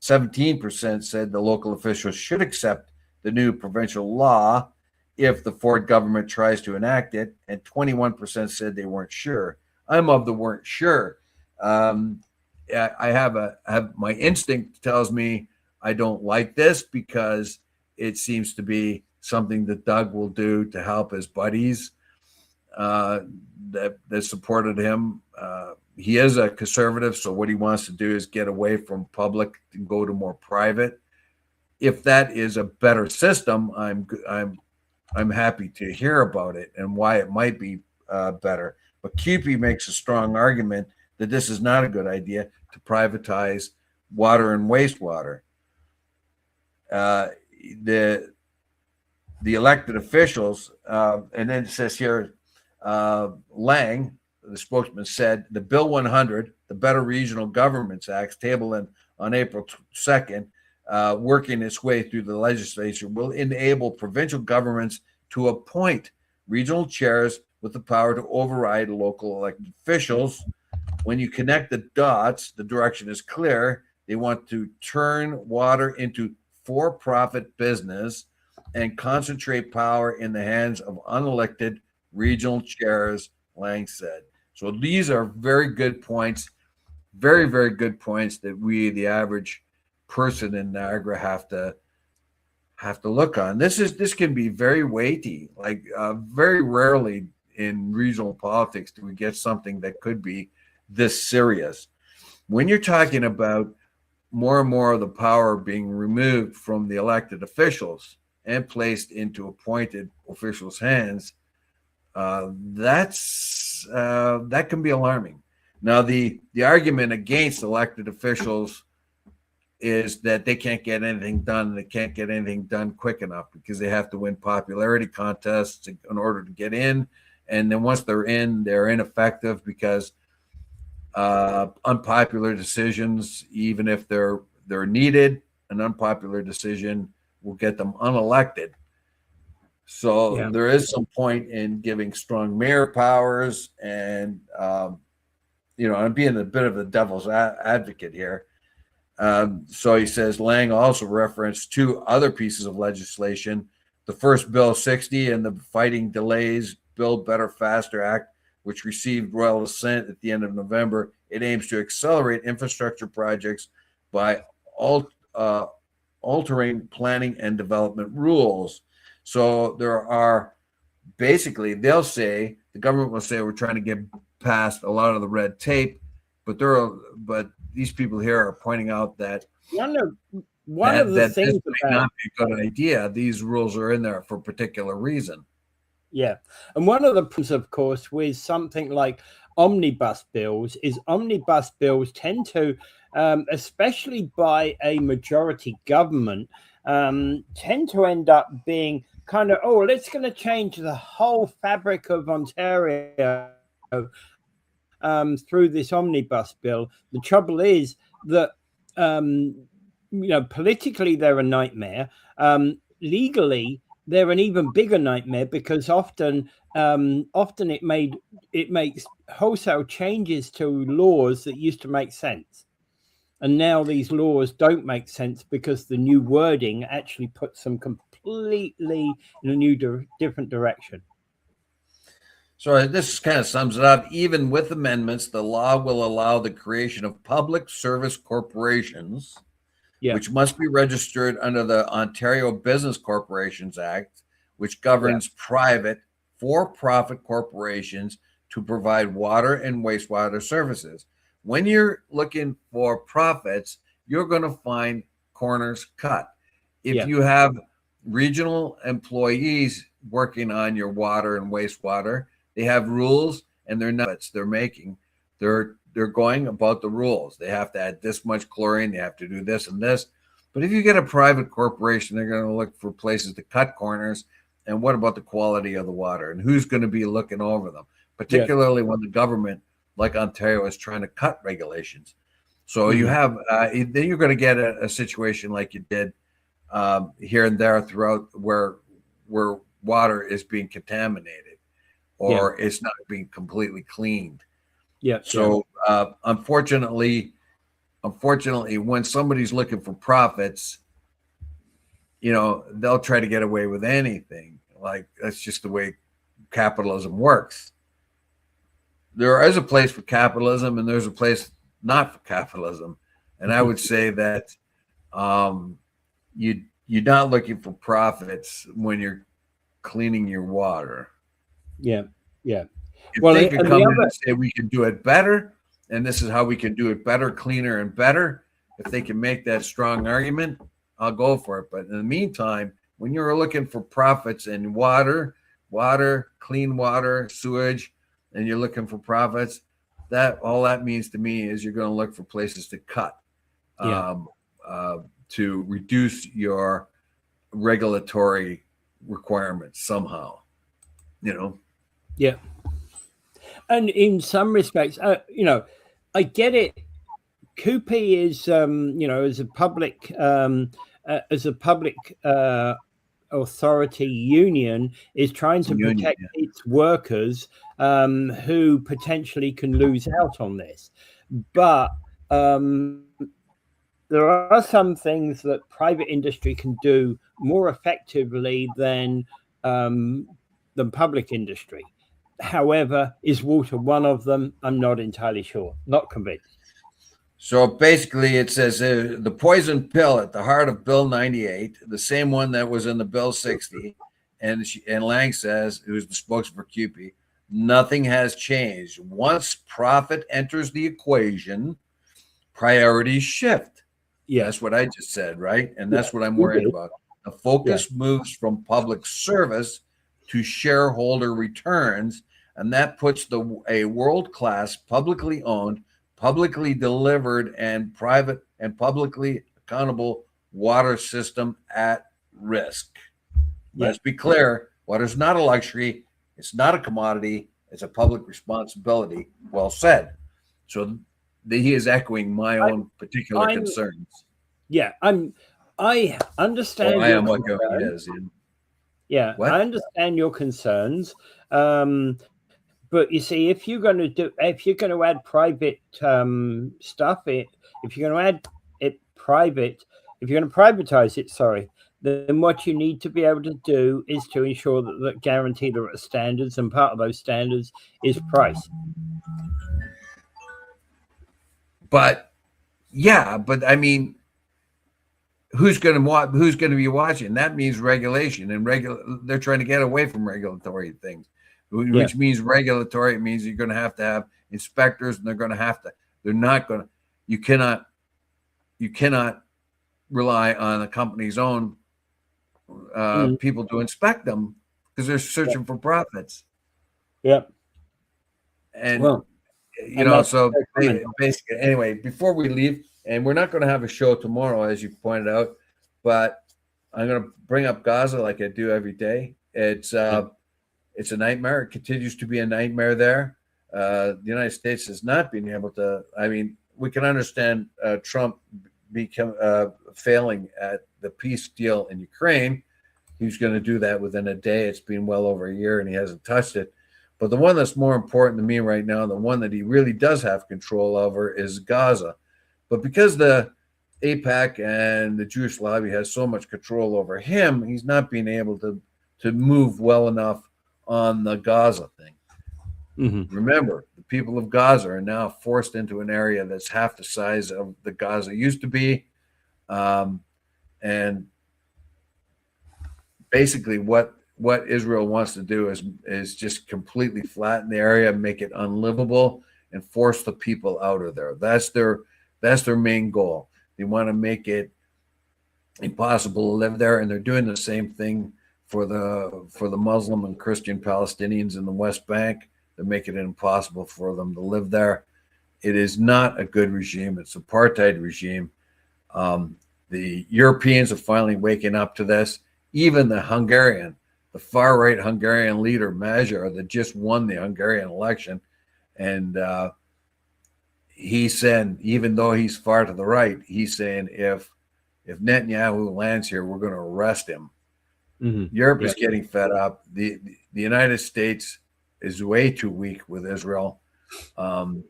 17% said the local officials should accept the new provincial law if the Ford government tries to enact it, and 21% said they weren't sure. I'm of the weren't sure. I have my instinct tells me I don't like this because it seems to be something that Doug will do to help his buddies that supported him. He is a conservative, so what he wants to do is get away from public and go to more private. If that is a better system, I'm happy to hear about it and why it might be better. But QP makes a strong argument that this is not a good idea to privatize water and wastewater. The elected officials, and then it says here, Lang, the spokesman, said the Bill 100, the Better Regional Governments Act, tabled on April 2nd, working its way through the legislature, will enable provincial governments to appoint regional chairs with the power to override local elected officials. When you connect the dots, the direction is clear. They want to turn water into for-profit business and concentrate power in the hands of unelected regional chairs, Lang said. So these are very good points, very, very good points that we, the average person in Niagara, have to look on. This can be very weighty. Like very rarely in regional politics do we get something that could be this serious. When you're talking about more and more of the power being removed from the elected officials and placed into appointed officials' hands, that can be alarming. Now, the argument against elected officials is that they can't get anything done. They can't get anything done quick enough because they have to win popularity contests in order to get in. And then once they're in, they're ineffective because unpopular decisions, even if they're needed, an unpopular decision will get them unelected. So Yeah. there is some point in giving strong mayor powers, and I'm being a bit of the devil's advocate here. So he says Lang also referenced two other pieces of legislation: the first Bill 60 and the Fighting Delays Build Better Faster Act, which received royal assent at the end of November. It aims to accelerate infrastructure projects by altering planning and development rules. So there are basically, the government will say we're trying to get past a lot of the red tape, but these people here are pointing out that One of the this things may not be a good idea. These rules are in there for a particular reason. Yeah. And one of the problems, of course, with something like omnibus bills is omnibus bills tend to, especially by a majority government, tend to end up being kind of, oh, let's going to change the whole fabric of Ontario through this omnibus bill. The trouble is that, politically, they're a nightmare. Legally, they're an even bigger nightmare because often it makes wholesale changes to laws that used to make sense, and now these laws don't make sense because the new wording actually puts them completely in a new different direction. So this kind of sums it up. Even with amendments, the law will allow the creation of public service corporations, which must be registered under the Ontario Business Corporations Act, which governs private for-profit corporations to provide water and wastewater services. When you're looking for profits, you're going to find corners cut. If you have regional employees working on your water and wastewater, they have rules, and they're making. They're going about the rules. They have to add this much chlorine. They have to do this and this. But if you get a private corporation, they're going to look for places to cut corners. And what about the quality of the water? And who's going to be looking over them? Particularly when the government, like Ontario, is trying to cut regulations. So you have, then you're going to get a situation like you did here and there throughout where water is being contaminated or it's not being completely cleaned. So unfortunately, when somebody's looking for profits, they'll try to get away with anything. Like, that's just the way capitalism works. There is a place for capitalism and there's a place not for capitalism. And I would say that you're not looking for profits when you're cleaning your water. If they could come in and say we can do it better, and this is how we can do it better, cleaner, and better, if they can make that strong argument, I'll go for it. But in the meantime, when you're looking for profits in water, clean water, sewage, and you're looking for profits, all that means to me is you're going to look for places to cut, to reduce your regulatory requirements somehow, And in some respects, I get it. CUPE is, as a public authority union, is trying to protect its workers who potentially can lose out on this. But there are some things that private industry can do more effectively than public industry. However, is water one of them? I'm not entirely sure. Not convinced. So basically it says the poison pill at the heart of Bill 98, the same one that was in the Bill 60. And Lang says, who's the spokesman for CUPE, nothing has changed. Once profit enters the equation, priorities shift. That's what I just said, right? And that's what I'm worried about. The focus moves from public service to shareholder returns, and that puts a world-class, publicly owned, publicly delivered, and private and publicly accountable water system at risk. Let's be clear, water's not a luxury, it's not a commodity, it's a public responsibility. Well said. So he is echoing my own particular concerns. I understand. Well, I am what he concerns. is. Yeah, What? I understand your concerns. But you see, if you're going to add private stuff, if you're going to add it private, if you're going to privatize it, sorry, then what you need to be able to do is to ensure that guarantee there are standards, and part of those standards is price. But yeah, but I mean, who's going to be watching? That means regulation, and they're trying to get away from regulatory things, which means regulatory. It means you're going to have inspectors, and they're not going to, you cannot rely on a company's own people to inspect them, because they're searching for profits. Yep. And well, so basically, anyway, before we leave, and we're not going to have a show tomorrow, as you pointed out, but I'm going to bring up Gaza like I do every day. It's a nightmare. It continues to be a nightmare there. The United States has not been able to. I mean, we can understand Trump failing at the peace deal in Ukraine. He's going to do that within a day. It's been well over a year, and he hasn't touched it. But the one that's more important to me right now, the one that he really does have control over, is Gaza. But because the AIPAC and the Jewish lobby has so much control over him, he's not being able to move well enough on the Gaza thing. Mm-hmm. Remember, the people of Gaza are now forced into an area that's half the size of the Gaza used to be. And basically what Israel wants to do is just completely flatten the area, make it unlivable, and force the people out of there. That's their main goal. They want to make it impossible to live there, and they're doing the same thing for the Muslim and Christian Palestinians in the West Bank. They're making it impossible for them to live there. It is not a good regime. It's an apartheid regime. The Europeans are finally waking up to this. Even the far-right Hungarian leader, Magyar, that just won the Hungarian election, and he said, even though he's far to the right, he's saying if Netanyahu lands here, we're going to arrest him. Mm-hmm. Europe is getting fed up. The United States is way too weak with Israel, and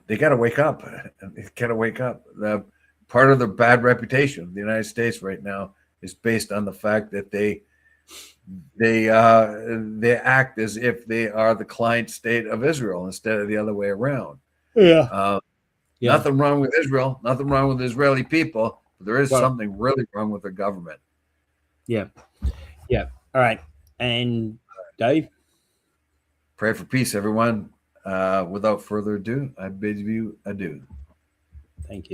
they got to wake up. They got to wake up. Part of the bad reputation of the United States right now is based on the fact that they act as if they are the client state of Israel instead of the other way around. Nothing wrong with Israel. Nothing wrong with Israeli people. But there is something really wrong with their government. Yeah. All right. And Dave? Pray for peace, everyone. Without further ado, I bid you adieu. Thank you.